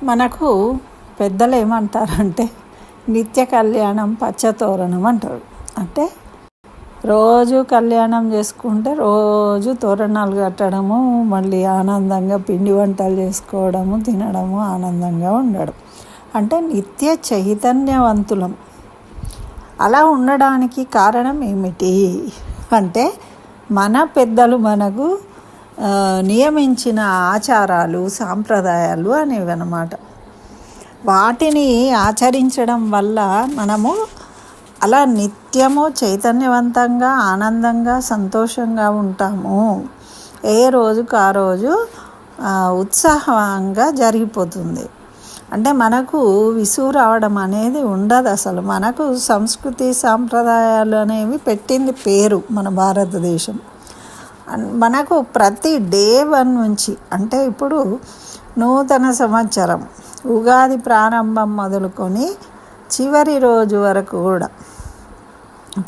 మనకు పెద్దలు ఏమంటారంటే నిత్య కళ్యాణం పచ్చతోరణం అంటారు. అంటే రోజు కళ్యాణం చేసుకుంటే రోజు తోరణాలు కట్టడము, మళ్ళీ ఆనందంగా పిండి వంటలు చేసుకోవడము, తినడము, ఆనందంగా ఉండడం. అంటే నిత్య చైతన్యవంతులం. అలా ఉండడానికి కారణం ఏమిటి అంటే మన పెద్దలు మనకు నియమించిన ఆచారాలు, సాంప్రదాయాలు అనేవి అన్నమాట. వాటిని ఆచరించడం వల్ల మనము అలా నిత్యము చైతన్యవంతంగా, ఆనందంగా, సంతోషంగా ఉంటాము. ఏ రోజుకు ఆ రోజు ఉత్సాహంగా జరిగిపోతుంది. అంటే మనకు విసుగు రావడం అనేది ఉండదు. అసలు మనకు సంస్కృతి సాంప్రదాయాలు అనేవి పెట్టింది పేరు మన భారతదేశం. మనకు ప్రతి డే 1 నుంచి, అంటే ఇప్పుడు నూతన సంవత్సరం ఉగాది ప్రారంభం మొదలుకొని చివరి రోజు వరకు కూడా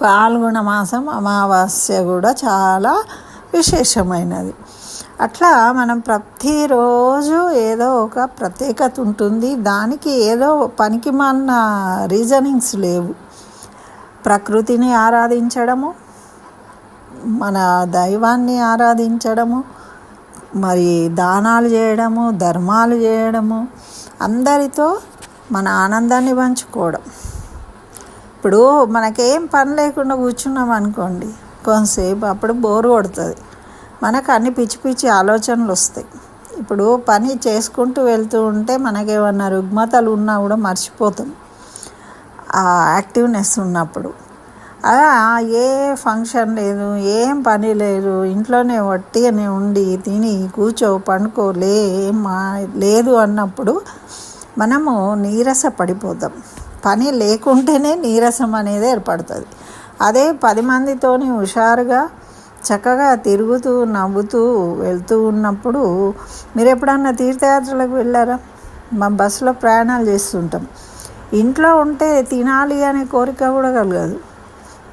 పాల్గొన మాసం అమావాస్య కూడా చాలా విశేషమైనది. అట్లా మనం ప్రతిరోజు ఏదో ఒక ప్రత్యేకత ఉంటుంది. దానికి ఏదో పనికిమాలిన రీజనింగ్స్ లేవు. ప్రకృతిని ఆరాధించడము, మన దైవాన్ని ఆరాధించడము, మరి దానాలు చేయడము, ధర్మాలు చేయడము, అందరితో మన ఆనందాన్ని పంచుకోవడం. ఇప్పుడు మనకేం పని లేకుండా కూర్చున్నాం అనుకోండి కొంతసేపు, అప్పుడు బోరు కొడుతుంది. మనకు అన్ని పిచ్చి పిచ్చి ఆలోచనలు వస్తాయి. ఇప్పుడు పని చేసుకుంటూ వెళ్తూ ఉంటే మనకేమన్నా రుగ్మతలు ఉన్నా కూడా మర్చిపోతాం ఆ యాక్టివ్నెస్ ఉన్నప్పుడు. అలా ఏ ఫంక్షన్ లేదు, ఏం పని లేదు, ఇంట్లోనే వట్టిగానే ఉండి తిని కూర్చో పండుకో లేదు అన్నప్పుడు మనము నీరస పడిపోతాం. పని లేకుంటేనే నీరసం అనేది ఏర్పడుతుంది. అదే 10 మందితోని హుషారుగా చక్కగా తిరుగుతూ నవ్వుతూ వెళ్తూ ఉన్నప్పుడు, మీరు ఎప్పుడన్నా తీర్థయాత్రలకు వెళ్ళారా? మా బస్సులో ప్రయాణాలు చేస్తుంటాం. ఇంట్లో ఉంటే తినాలి అనే కోరిక కూడా కలగదు,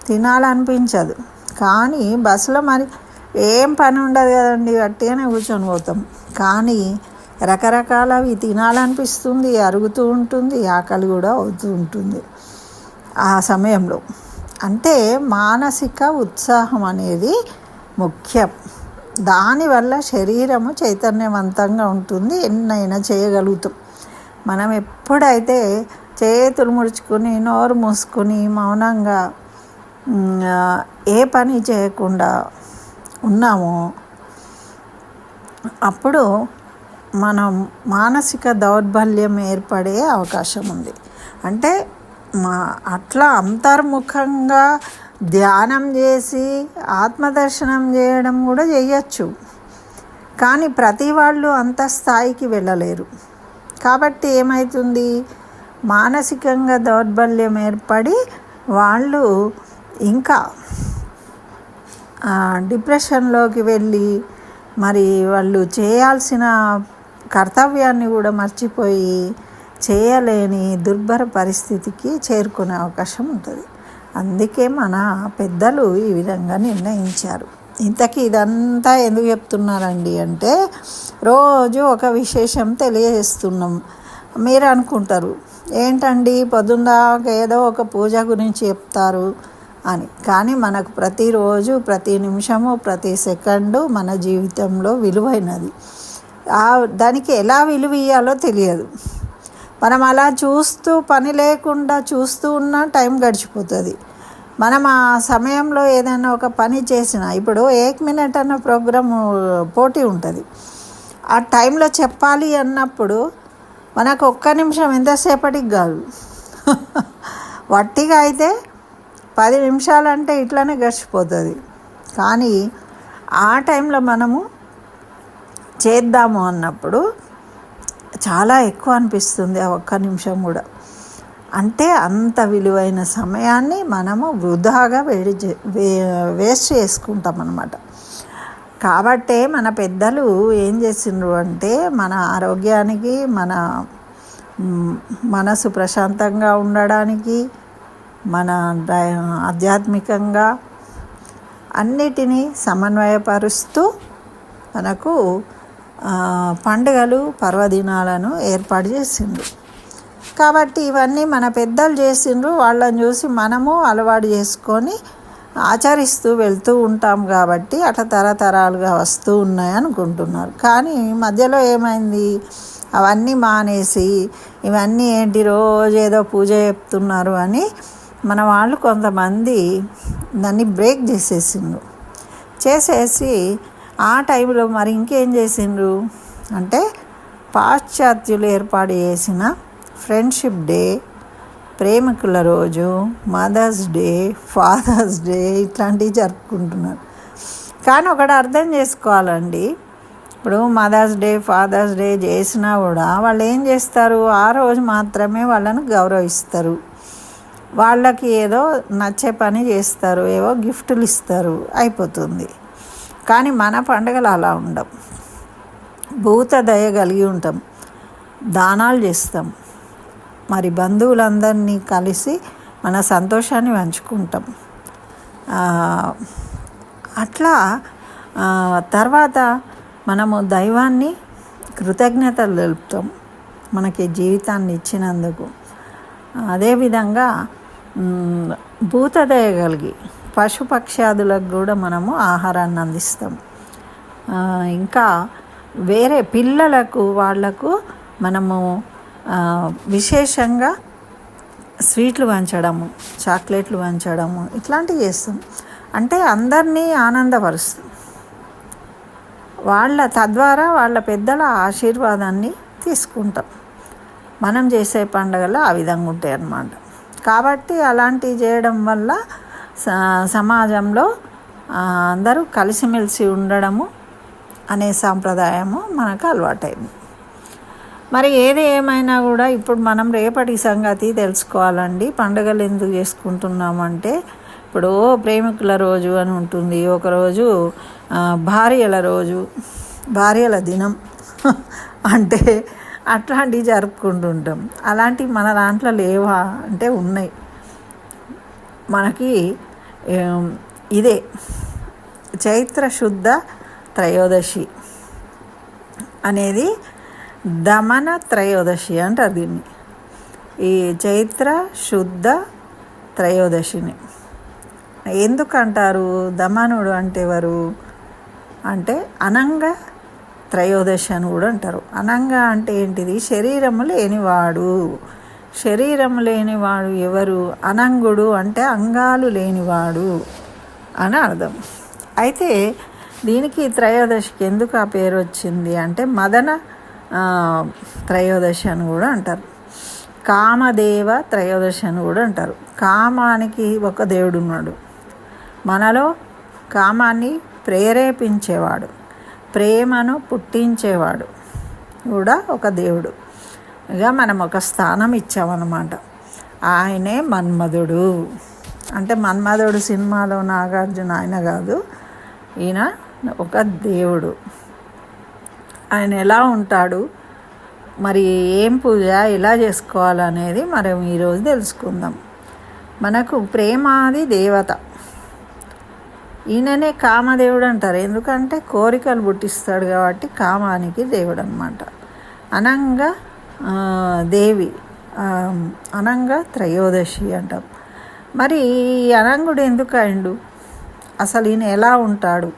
తినాలనిపించదు. కానీ బస్సులో మరి ఏం పని ఉండదు కదండి, గట్టిగానే కూర్చొని పోతాం. కానీ రకరకాలవి తినాలనిపిస్తుంది, అరుగుతూ ఉంటుంది, ఆకలి కూడా అవుతూ ఉంటుంది ఆ సమయంలో. అంటే మానసిక ఉత్సాహం అనేది ముఖ్యం. దానివల్ల శరీరము చైతన్యవంతంగా ఉంటుంది, ఎన్నైనా చేయగలుగుతాం. మనం ఎప్పుడైతే చేతులు ముడుచుకొని నోరు మూసుకొని మౌనంగా ఏ పని చేయకుండా ఉన్నామో అప్పుడు మనం మానసిక దౌర్బల్యం ఏర్పడే అవకాశం ఉంది. అంటే అట్లా అంతర్ముఖంగా ధ్యానం చేసి ఆత్మదర్శనం చేయడం కూడా చేయొచ్చు. కానీ ప్రతి వాళ్ళు అంత స్థాయికి వెళ్ళలేరు. కాబట్టి ఏమవుతుంది, మానసికంగా దౌర్బల్యం ఏర్పడి వాళ్ళు ఇంకా డిప్రెషన్లోకి వెళ్ళి మరి వాళ్ళు చేయాల్సిన కర్తవ్యాన్ని కూడా మర్చిపోయి చేయలేని దుర్భర పరిస్థితికి చేరుకునే అవకాశం ఉంటుంది. అందుకే మన పెద్దలు ఈ విధంగా నిర్ణయించారు. ఇంతకీ ఇదంతా ఎందుకు చెప్తున్నారండి అంటే, రోజు ఒక విశేషం తెలియజేస్తున్నాం. మీరు అనుకుంటారు ఏంటండి పొద్దున్నదాకా ఏదో ఒక పూజ గురించి చెప్తారు అని. కానీ మనకు ప్రతిరోజు, ప్రతి నిమిషము, ప్రతి సెకండు మన జీవితంలో విలువైనది. దానికి ఎలా విలువ ఇవ్వాలో తెలియదు. మనం అలా చూస్తూ పని లేకుండా చూస్తూ ఉన్నా టైం గడిచిపోతుంది. మనం ఆ సమయంలో ఏదైనా ఒక పని చేసినా, ఇప్పుడు 1 మినిట్ అన్న ప్రోగ్రాము పోటీ ఉంటుంది. ఆ టైంలో చెప్పాలి అన్నప్పుడు మనకు 1 నిమిషం ఎంతసేపటికి కాదు, వట్టిగా అయితే 10 నిమిషాలంటే ఇట్లానే గడిచిపోతుంది. కానీ ఆ టైంలో మనము చేద్దాము అన్నప్పుడు చాలా ఎక్కువ అనిపిస్తుంది ఆ 1 నిమిషం కూడా. అంటే అంత విలువైన సమయాన్ని మనము వృధాగా వేస్ట్ చేసుకుంటాం అన్నమాట. కాబట్టే మన పెద్దలు ఏం చేసిండ్రు అంటే, మన ఆరోగ్యానికి, మన మనసు ప్రశాంతంగా ఉండడానికి, మన ఆధ్యాత్మికంగా అన్నిటినీ సమన్వయపరుస్తూ మనకు పండుగలు పర్వదినాలను ఏర్పాటు చేసిండ్రు. కాబట్టి ఇవన్నీ మన పెద్దలు చేసిండ్రు, వాళ్ళని చూసి మనము అలవాటు చేసుకొని ఆచరిస్తూ వెళ్తూ ఉంటాం. కాబట్టి అట్లా తరతరాలుగా వస్తూ ఉన్నాయి అనుకుంటున్నారు. కానీ మధ్యలో ఏమైంది, అవన్నీ మానేసి ఇవన్నీ ఏంటి రోజు ఏదో పూజ చెప్తున్నారు అని మన వాళ్ళు కొంతమంది దాన్ని బ్రేక్ చేసేసి ఆ టైంలో మరి ఇంకేం చేసిండ్రు అంటే పాశ్చాత్యులు ఏర్పాటు చేసిన ఫ్రెండ్షిప్ డే, ప్రేమికుల రోజు, మదర్స్ డే, ఫాదర్స్ డే ఇట్లాంటివి జరుపుకుంటున్నారు. కానీ ఒకటి అర్థం చేసుకోవాలండి, ఇప్పుడు మదర్స్ డే, ఫాదర్స్ డే చేసినా కూడా వాళ్ళు ఏం చేస్తారు, ఆ రోజు మాత్రమే వాళ్ళను గౌరవిస్తారు, వాళ్ళకి ఏదో నచ్చే పని చేస్తారు, ఏవో గిఫ్టులు ఇస్తారు, అయిపోతుంది. కానీ మన పండుగలు అలా ఉండవు. భూత దయ కలిగి ఉంటాం, దానాలు చేస్తాం, మరి బంధువులందరినీ కలిసి మన సంతోషాన్ని పంచుకుంటాం. అట్లా తర్వాత మనము దైవాన్ని కృతజ్ఞతలు తెలుపుతాం మనకి జీవితాన్ని ఇచ్చినందుకు. అదేవిధంగా భూతదయ కలిగి పశుపక్ష్యాదులకు కూడా మనము ఆహారాన్ని అందిస్తాం. ఇంకా వేరే పిల్లలకు వాళ్లకు మనము విశేషంగా స్వీట్లు పంచడము, చాక్లెట్లు పంచడము ఇట్లాంటివి చేస్తాం. అంటే అందరినీ ఆనందపరుస్తాం. తద్వారా వాళ్ళ పెద్దల ఆశీర్వాదాన్ని తీసుకుంటాం. మనం చేసే పండుగలు ఆ విధంగా ఉంటాయి అన్నమాట. కాబట్టి అలాంటివి చేయడం వల్ల సమాజంలో అందరూ కలిసిమెలిసి ఉండడము అనే సాంప్రదాయము మనకు అలవాటైంది. మరి ఏది ఏమైనా కూడా ఇప్పుడు మనం రేపటి సంగతి తెలుసుకోవాలండి. పండుగలు ఎందుకు చేసుకుంటున్నామంటే, ఇప్పుడు ప్రేమికుల రోజు అని ఉంటుంది, ఒకరోజు భార్యల రోజు, భార్యల దినం అంటే అట్లాంటివి జరుపుకుంటుంటాం. అలాంటివి మన దాంట్లో లేవా అంటే ఉన్నాయి. మనకి ఇదే చైత్ర శుద్ధ త్రయోదశి అనేది దమన త్రయోదశి అంటారు దీన్ని. ఈ చైత్ర శుద్ధ త్రయోదశిని ఎందుకంటారు? దమనుడు అంటే ఎవరు అంటే అనంగ త్రయోదశి అని కూడా అంటారు. అనంగ అంటే ఏంటిది? శరీరము లేనివాడు. శరీరము లేనివాడు ఎవరు? అనంగుడు అంటే అంగాలు లేనివాడు అని అర్థం. అయితే దీనికి త్రయోదశికి ఎందుకు ఆ పేరు వచ్చింది అంటే మదన త్రయోదశి అని కూడా అంటారు. కామదేవ త్రయోదశి అని కూడా అంటారు. కామానికి ఒక దేవుడు ఉన్నాడు, మనలో కామాన్ని ప్రేరేపించేవాడు, ప్రేమను పుట్టించేవాడు కూడా ఒక దేవుడు. ఇక మనం ఒక స్థానం ఇచ్చామన్నమాట. ఆయనే మన్మధుడు. అంటే మన్మధుడు సినిమాలో నాగార్జున ఆయన కాదు, ఈయన ఒక దేవుడు. ఆయన ఎలా ఉంటాడు, మరి ఏం పూజ ఎలా చేసుకోవాలనేది మనం ఈరోజు తెలుసుకుందాం. మనకు ప్రేమాది దేవత, ఈయననే కామదేవుడు అంటారు. ఎందుకంటే కోరికలు పుట్టిస్తాడు కాబట్టి కామానికి దేవుడు అన్నమాట. అనంగ దేవి, అనంగ త్రయోదశి అంటాం. మరి ఈ అనంగుడు ఎందుకు అయిండు, అసలు ఈయన ఎలా ఉంటాడు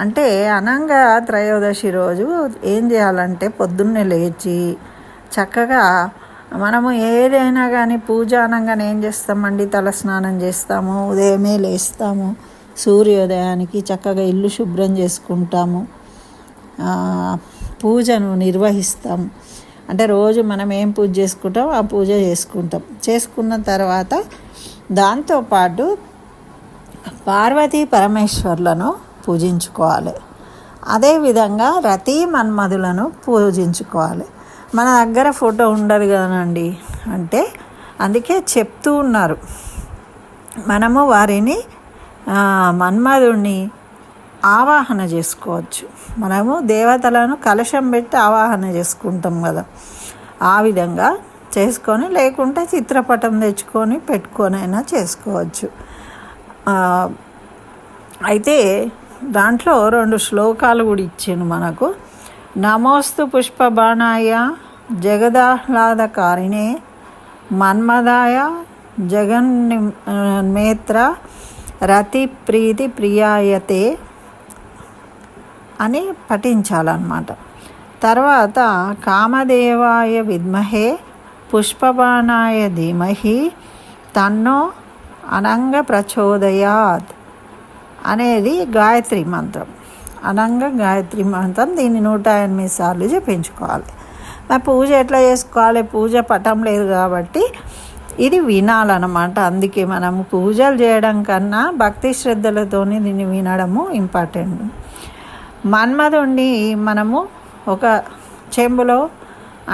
అంటే, అనంగ త్రయోదశి రోజు ఏం చేయాలంటే పొద్దున్నే లేచి చక్కగా మనము ఏదైనా కానీ పూజ అనగానే ఏం చేస్తామండి, తలస్నానం చేస్తాము, ఉదయమే లేస్తాము, సూర్యోదయానికి చక్కగా ఇల్లు శుభ్రం చేసుకుంటాము, పూజను నిర్వహిస్తాం. అంటే రోజు మనం ఏం పూజ చేసుకుంటాం ఆ పూజ చేసుకుంటాం. చేసుకున్న తర్వాత దాంతోపాటు పార్వతీ పరమేశ్వర్లను పూజించుకోవాలి. అదేవిధంగా రతి మన్మధులను పూజించుకోవాలి. మన దగ్గర ఫోటో ఉండదు కదండి, అంటే అందుకే చెప్తూ ఉన్నారు. మనము వారిని మన్మధుడిని ఆవాహన చేసుకోవచ్చు. మనము దేవతలను కలశం పెట్టి ఆవాహన చేసుకుంటాం కదా, ఆ విధంగా చేసుకొని, లేకుంటే చిత్రపటం తెచ్చుకొని పెట్టుకొనైనా చేసుకోవచ్చు. అయితే దాంట్లో 2 శ్లోకాలు కూడా ఇచ్చాను మనకు. నమోస్తు పుష్పబాణాయ జగదాహ్లాదకారిణే మన్మదాయ జగన్నేత్ర రతి ప్రీతి ప్రియాయతే అని పఠించాలన్నమాట. తర్వాత కామదేవాయ విద్మహే పుష్పబాణాయ ధీమహి తన్నో అనంగ ప్రచోదయాత్ అనేది గాయత్రి మంత్రం. అనంగ గాయత్రి మంత్రం దీన్ని 108 సార్లు జపించుకోవాలి. మరి పూజ ఎట్లా చేసుకోవాలి? పూజ పటం లేదు కాబట్టి ఇది వినాలన్నమాట. అందుకే మనము పూజలు చేయడం కన్నా భక్తి శ్రద్ధలతోని దీన్ని వినడము ఇంపార్టెంట్. మన్మధుడిని మనము ఒక చెంబులో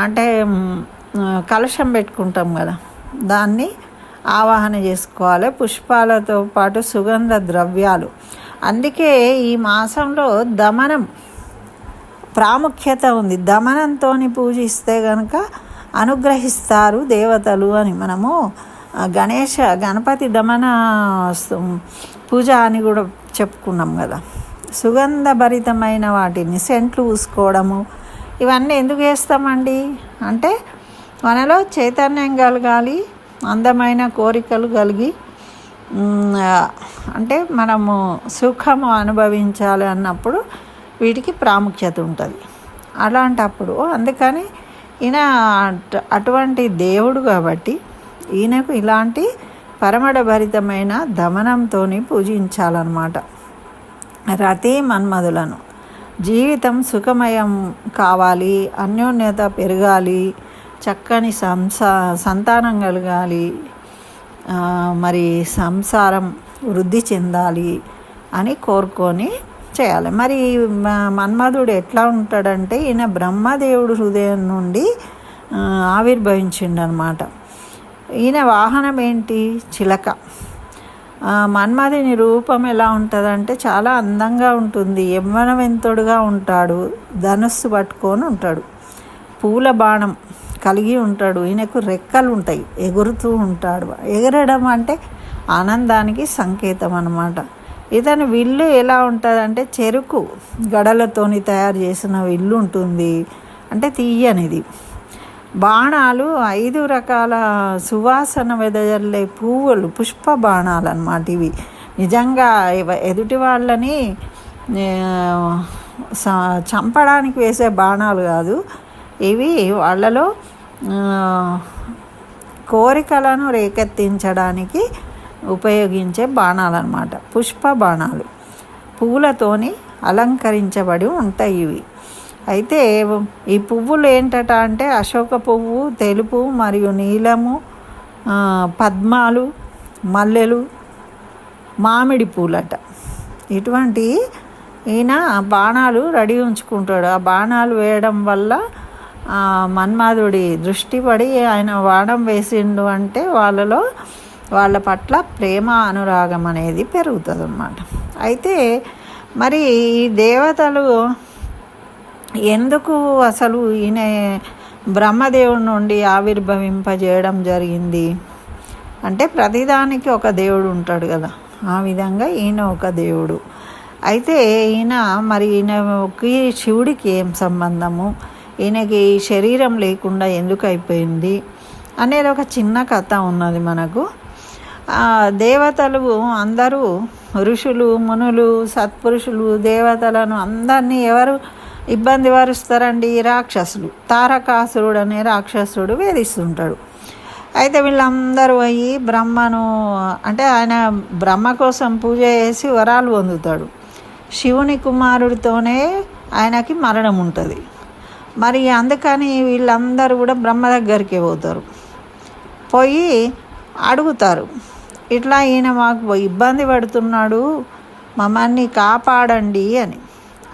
అంటే కలశం పెట్టుకుంటాం కదా, దాన్ని ఆవాహన చేసుకోవాలి పుష్పాలతో పాటు సుగంధ ద్రవ్యాలు. అందుకే ఈ మాసంలో దమనం ప్రాముఖ్యత ఉంది. దమనంతో పూజిస్తే కనుక అనుగ్రహిస్తారు దేవతలు అని మనము గణపతి దమన పూజ అని కూడా చెప్పుకున్నాం కదా. సుగంధభరితమైన వాటిని సెంట్లు పూసుకోవడము ఇవన్నీ ఎందుకు చేస్తామండి అంటే మనలో చైతన్యం కలగాలి, అందమైన కోరికలు కలిగి అంటే మనము సుఖము అనుభవించాలి అన్నప్పుడు వీటికి ప్రాముఖ్యత ఉంటుంది. అలాంటప్పుడు అందుకని ఈయన అటువంటి దేవుడు కాబట్టి ఈయనకు ఇలాంటి పరమడభరితమైన దమనంతో పూజించాలన్నమాట. రతి మన్మధులను జీవితం సుఖమయం కావాలి, అన్యోన్యత పెరగాలి, చక్కని సంతానం కలగాలి, మరి సంసారం వృద్ధి చెందాలి అని కోరుకొని చేయాలి. మరి మన్మధుడు ఎట్లా ఉంటాడంటే ఈయన బ్రహ్మదేవుడు హృదయం నుండి ఆవిర్భవించిండనమాట. ఈయన వాహనం ఏంటి? చిలక. మన్మధుని రూపం ఎలా ఉంటుందంటే చాలా అందంగా ఉంటుంది, యవ్వనవంతుడుగా ఉంటాడు, ధనుస్సు పట్టుకొని ఉంటాడు, పూల బాణం కలిగి ఉంటాడు, ఈయనకు రెక్కలు ఉంటాయి, ఎగురుతూ ఉంటాడు. ఎగరడం అంటే ఆనందానికి సంకేతం అన్నమాట. ఇతని విల్లు ఎలా ఉంటుందంటే చెరుకు గడలతోని తయారు చేసిన విల్లు ఉంటుంది, అంటే తీయనిది. బాణాలు 5 రకాల సువాసన వెదజల్లే పువ్వులు, పుష్ప బాణాలు అన్నమాట. ఇవి నిజంగా ఎదుటి వాళ్ళని చంపడానికి వేసే బాణాలు కాదు, ఇవి వాళ్ళలో కోరికలను రేకెత్తించడానికి ఉపయోగించే బాణాలు అన్నమాట. పుష్ప బాణాలు పువ్వులతోని అలంకరించబడి ఉంటాయి ఇవి. అయితే ఈ పువ్వులు ఏంటట అంటే అశోక పువ్వు, తెలుపు మరియు నీలము, పద్మాలు, మల్లెలు, మామిడి పూలట. ఇటువంటి ఈయన బాణాలు రెడీ ఉంచుకుంటాడు. ఆ బాణాలు వేయడం వల్ల మన్మధుడి దృష్టి పడి ఆయన బాణం వేసిండు అంటే వాళ్ళ పట్ల ప్రేమ అనురాగం అనేది పెరుగుతుంది అన్నమాట. అయితే మరి ఈ దేవతలు ఎందుకు అసలు ఈయన బ్రహ్మదేవుడి నుండి ఆవిర్భవింపజేయడం జరిగింది అంటే ప్రతిదానికి ఒక దేవుడు ఉంటాడు కదా, ఆ విధంగా ఈయన ఒక దేవుడు. అయితే ఈయనకి శివుడికి ఏం సంబంధము, ఈయనకి శరీరం లేకుండా ఎందుకు అయిపోయింది అనేది ఒక చిన్న కథ ఉన్నది మనకు. దేవతలు అందరూ ఋషులు, మునులు, సత్పురుషులు, దేవతలను అందరినీ ఎవరు ఇబ్బంది పరుస్తారండి? రాక్షసులు. తారకాసురుడు అనే రాక్షసుడు వేధిస్తుంటాడు. అయితే వీళ్ళందరూ పోయి బ్రహ్మను అంటే ఆయన బ్రహ్మ కోసం పూజ చేసి వరాలు పొందుతాడు. శివుని కుమారుడితోనే ఆయనకి మరణం ఉంటుంది. మరి అందుకని వీళ్ళందరూ కూడా బ్రహ్మ దగ్గరికి పోతారు, పోయి అడుగుతారు, ఇట్లా ఈయన మాకు ఇబ్బంది పడుతున్నాడు, మమ్మల్ని కాపాడండి అని.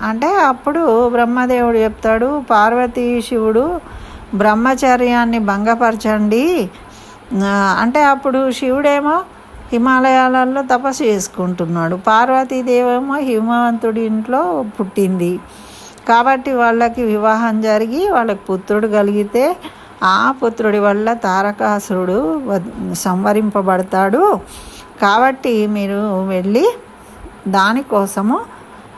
అంటే అప్పుడు బ్రహ్మదేవుడు చెప్తాడు, పార్వతీ శివుడు బ్రహ్మచర్యాన్ని భంగపరచండి అంటే అప్పుడు శివుడేమో హిమాలయాలలో తపస్సు చేసుకుంటున్నాడు, పార్వతీదేవేమో హిమవంతుడి ఇంట్లో పుట్టింది కాబట్టి వాళ్ళకి వివాహం జరిగి వాళ్ళకి పుత్రుడు కలిగితే ఆ పుత్రుడి వల్ల తారకాసురుడు సంవరింపబడతాడు. కాబట్టి మీరు వెళ్ళి దానికోసము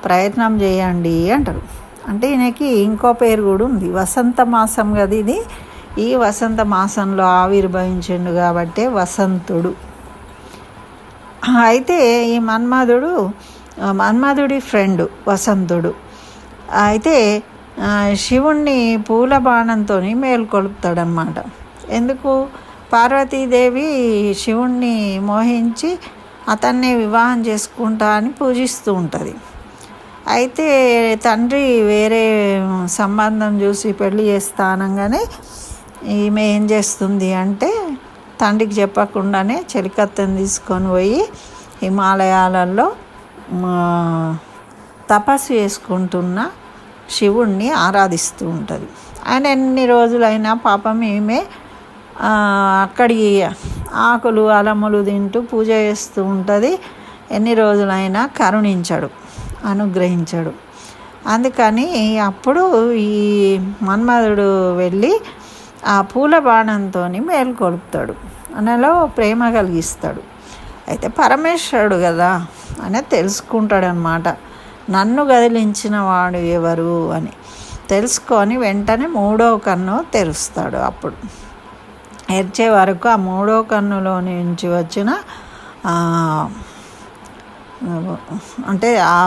ప్రయత్నం చేయండి అంటారు. అంటే ఈయనకి ఇంకో పేరు కూడా ఉంది, వసంత మాసం కదా ఇది. ఈ వసంత మాసంలో ఆవిర్భవించిండు కాబట్టి వసంతుడు. అయితే ఈ మన్మధుడి ఫ్రెండు వసంతుడు. అయితే శివుణ్ణి పూల బాణంతో మేల్కొల్పుతాడనమాట. ఎందుకు? పార్వతీదేవి శివుణ్ణి మోహించి అతన్ని వివాహం చేసుకుంటా అని పూజిస్తూ ఉంటుంది. అయితే తండ్రి వేరే సంబంధం చూసి పెళ్లి చేస్తా అనగానే ఈమె ఏం చేస్తుంది అంటే తండ్రికి చెప్పకుండానే చెలికత్తెను తీసుకొని పోయి హిమాలయాలలో తపస్సు చేసుకుంటున్న శివుణ్ణి ఆరాధిస్తూ ఉంటుంది. ఆయన ఎన్ని రోజులైనా పాపం ఈమె అక్కడి ఆకులు అలములు తింటూ పూజ చేస్తూ ఉంటుంది. ఎన్ని రోజులైనా కరుణించడు, అనుగ్రహించడు. అందుకని అప్పుడు ఈ మన్మధుడు వెళ్ళి ఆ పూల బాణంతో మేల్కొల్పుతాడు, అనలో ప్రేమ కలిగిస్తాడు. అయితే పరమేశ్వరుడు కదా అని తెలుసుకుంటాడనమాట. నన్ను గదిలించిన వాడు ఎవరు అని తెలుసుకొని వెంటనే 3వ కన్ను తెరుస్తాడు. అప్పుడు తెరిచే వరకు ఆ 3వ కన్నులో నుంచి వచ్చిన అంటే ఆ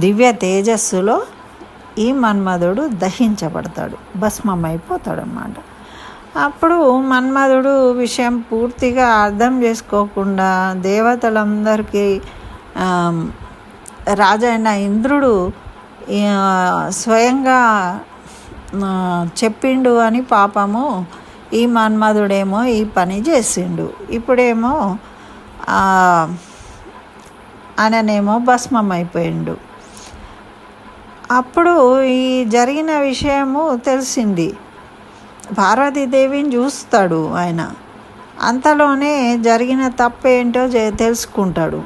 దివ్య తేజస్సులో ఈ మన్మధుడు దహించబడతాడు, భస్మమైపోతాడు అన్నమాట. అప్పుడు మన్మధుడు విషయం పూర్తిగా అర్థం చేసుకోకుండా దేవతలందరికీ రాజైన ఇంద్రుడు స్వయంగా చెప్పిండు అని పాపము ఈ మన్మధుడేమో ఈ పని చేసిండు. ఇప్పుడేమో ఆయననేమో భస్మం అయిపోయిండు. అప్పుడు ఈ జరిగిన విషయము తెలిసింది. పార్వతీదేవిని చూస్తాడు ఆయన. అంతలోనే జరిగిన తప్పేంటో తెలుసుకుంటాడు.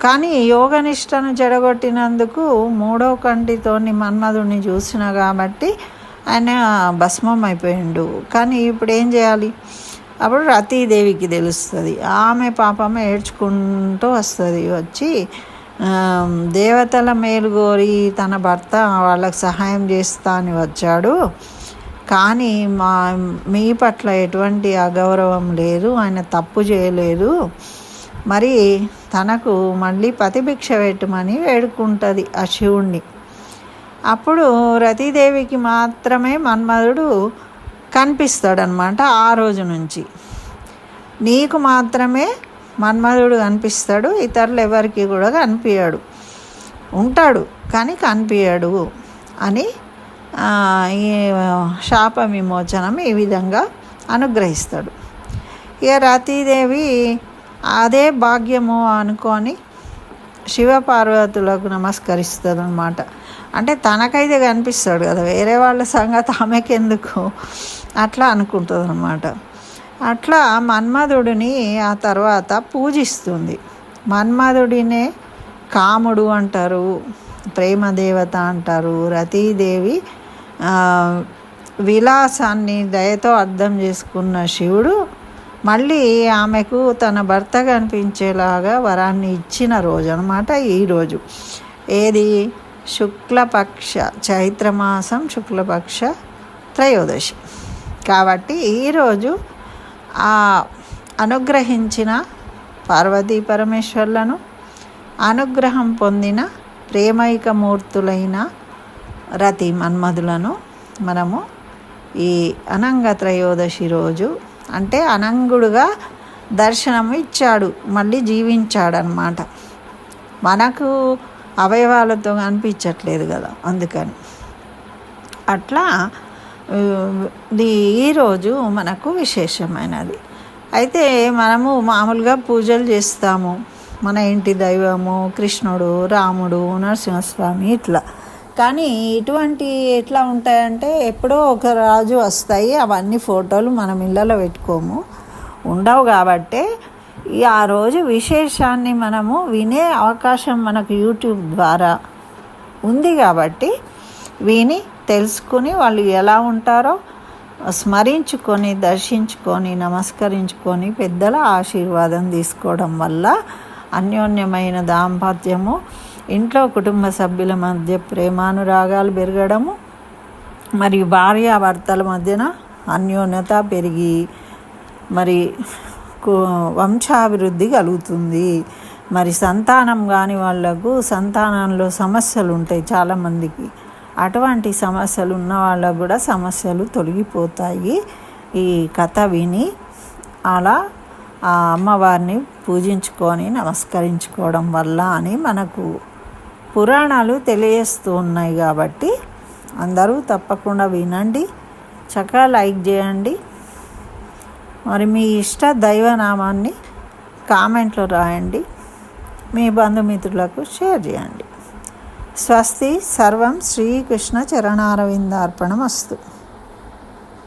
కానీ యోగనిష్టను చెడగొట్టినందుకు 3వ కంటితోని మన్మధుడిని చూసిన కాబట్టి ఆయన భస్మం అయిపోయిండు. కానీ ఇప్పుడు ఏం చేయాలి? అప్పుడు రతీదేవికి తెలుస్తుంది. ఆమె పాపమే ఏడ్చుకుంటూ వస్తుంది. వచ్చి దేవతల మేలుగోరి తన భర్త వాళ్ళకి సహాయం చేస్తా అని వచ్చాడు, కానీ మీ పట్ల ఎటువంటి అగౌరవం లేదు, ఆయన తప్పు చేయలేదు, మరి తనకు మళ్ళీ ప్రతిభిక్ష పెట్టమని వేడుకుంటుంది ఆ శివుణ్ణి. అప్పుడు రతీదేవికి మాత్రమే మన్మధుడు కనిపిస్తాడనమాట. ఆ రోజు నుంచి నీకు మాత్రమే మన్మధుడు కనిపిస్తాడు, ఇతరులు ఎవరికి కూడా కనిపించాడు, ఉంటాడు కానీ కనిపించాడు అని ఈ శాప విమోచనం ఈ విధంగా అనుగ్రహిస్తాడు. ఇక రతీదేవి అదే భాగ్యము అనుకొని శివపార్వతులకు నమస్కరిస్తుంది అన్నమాట. అంటే తనకైతే కనిపిస్తాడు కదా, వేరే వాళ్ళ సంగతి ఆమెకెందుకు అట్లా అనుకుంటుంది అన్నమాట. అట్లా మన్మధుడిని ఆ తర్వాత పూజిస్తుంది. మన్మధుడినే కాముడు అంటారు, ప్రేమదేవత అంటారు. రతీదేవి విలాసాన్ని దయతో అర్థం చేసుకున్న శివుడు మళ్ళీ ఆమెకు తన భర్త కనిపించేలాగా వరాన్ని ఇచ్చిన రోజు అన్నమాట ఈరోజు. ఏది? శుక్లపక్ష చైత్రమాసం శుక్లపక్ష త్రయోదశి. కాబట్టి ఈరోజు ఆ అనుగ్రహించిన పార్వతీ పరమేశ్వర్లను, అనుగ్రహం పొందిన ప్రేమైకమూర్తులైన రతి మన్మధులను మనము ఈ అనంగ త్రయోదశి రోజు, అంటే అనంగుడుగా దర్శనం ఇచ్చాడు, మళ్ళీ జీవించాడనమాట. మనకు అవయవాలతో కనిపించట్లేదు కదా, అందుకని అట్లా ఈరోజు మనకు విశేషమైనది. అయితే మనము మామూలుగా పూజలు చేస్తాము, మన ఇంటి దైవము కృష్ణుడు, రాముడు, నరసింహస్వామి ఇట్లా. కానీ ఇటువంటి ఎట్లా ఉంటాయంటే ఎప్పుడో ఒక రోజు వస్తాయి, అవన్నీ ఫోటోలు మనం ఇళ్ళలో పెట్టుకోము, ఉండవు. కాబట్టి ఆ రోజు విశేషాన్ని మనము వినే అవకాశం మనకు యూట్యూబ్ ద్వారా ఉంది. కాబట్టి విని తెలుసుకుని వాళ్ళు ఎలా ఉంటారో స్మరించుకొని, దర్శించుకొని, నమస్కరించుకొని పెద్దల ఆశీర్వాదం తీసుకోవడం వల్ల అన్యోన్యమైన దాంపత్యము ఇంట్లో కుటుంబ సభ్యుల మధ్య ప్రేమానురాగాలు పెరగడము, మరియు భార్యాభర్తల మధ్యన అన్యోన్యత పెరిగి మరి వంశాభివృద్ధి కలుగుతుంది. మరి సంతానం కాని వాళ్ళకు సంతానంలో సమస్యలు ఉంటాయి చాలామందికి. అటువంటి సమస్యలు ఉన్న వాళ్ళకు కూడా సమస్యలు తొలగిపోతాయి ఈ కథ విని. అలా ఆ అమ్మవారిని పూజించుకొని నమస్కరించుకోవడం వల్ల అని మనకు పురాణాలు తెలియజేస్తూ ఉన్నాయి. కాబట్టి అందరూ తప్పకుండా వినండి, చక్కగా లైక్ చేయండి. మరి మీ ఇష్ట దైవనామాన్ని కామెంట్లో రాయండి, మీ బంధుమిత్రులకు షేర్ చేయండి. స్వస్తి. సర్వం శ్రీకృష్ణ చరణారవిందార్పణమస్తు.